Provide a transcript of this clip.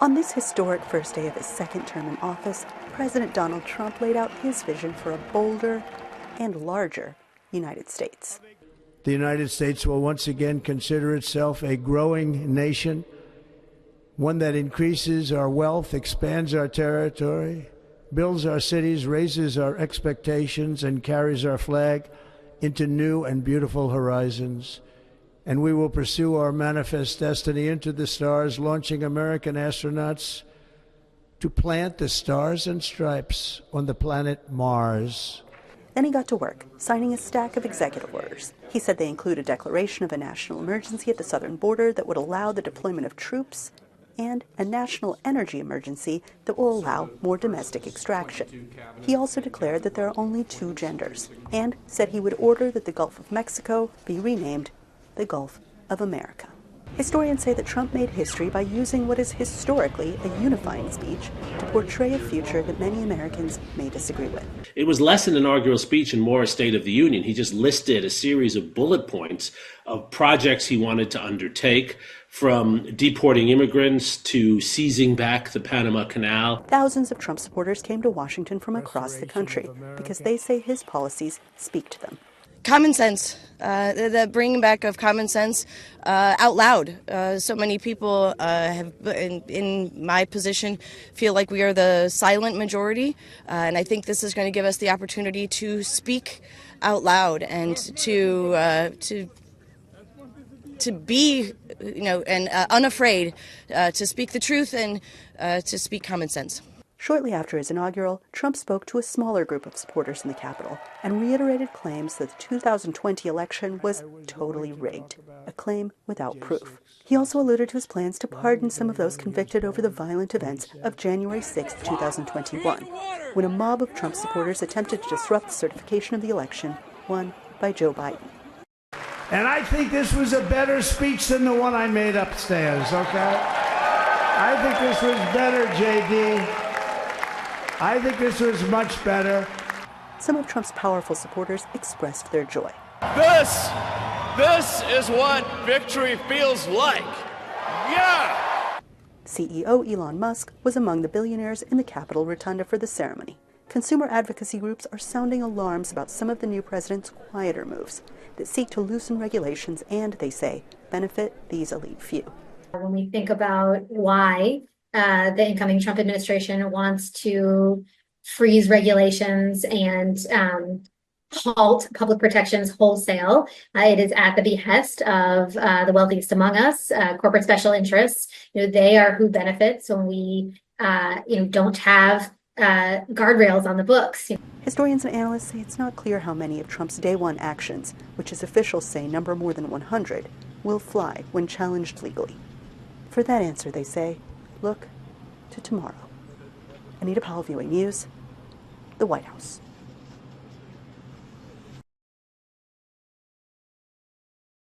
On this historic first day of his second term in office, President Donald Trump laid out his vision for a bolder and larger United States. The United States will once again consider itself a growing nation, one that increases our wealth, expands our territory, builds our cities, raises our expectations, and carries our flag into new and beautiful horizons. And we will pursue our manifest destiny into the stars, launching American astronauts to plant the stars and stripes on the planet Mars. Then he got to work, signing a stack of executive orders. He said they include a declaration of a national emergency at the southern border that would allow the deployment of troops, and a national energy emergency that will allow more domestic extraction. He also declared that there are only two genders, and said he would order that the Gulf of Mexico be renamed the Gulf of America. Historians say that Trump made history by using what is historically a unifying speech to portray a future that many Americans may disagree with. It was less an inaugural speech and more a State of the Union. He just listed a series of bullet points of projects he wanted to undertake, from deporting immigrants to seizing back the Panama Canal. Thousands of Trump supporters came to Washington from across the country because they say his policies speak to them. Common sense, the bringing back of common sense out loud. So many people have, in my position, feel like we are the silent majority, and I think this is going to give us the opportunity to speak out loud and to be, and unafraid to speak the truth and to speak common sense. Shortly after his inaugural, Trump spoke to a smaller group of supporters in the Capitol and reiterated claims that the 2020 election was totally rigged, a claim without proof. He also alluded to his plans to pardon some of those convicted over the violent events of January 6, 2021, when a mob of Trump supporters attempted to disrupt the certification of the election won by Joe Biden. And I think this was a better speech than the one I made upstairs, okay? I think this was better, JD. I think this was much better. Some of Trump's powerful supporters expressed their joy. This is what victory feels like. Yeah! CEO Elon Musk was among the billionaires in the Capitol Rotunda for the ceremony. Consumer advocacy groups are sounding alarms about some of the new president's quieter moves that seek to loosen regulations and, they say, benefit these elite few. When we think about why the incoming Trump administration wants to freeze regulations and halt public protections wholesale, it is at the behest of the wealthiest among us, corporate special interests. They are who benefits when we don't have guardrails on the books. Historians and analysts say it's not clear how many of Trump's day one actions, which his officials say number more than 100, will fly when challenged legally. For that answer, they say, look to tomorrow. Anita Powell, VOA News, the White House.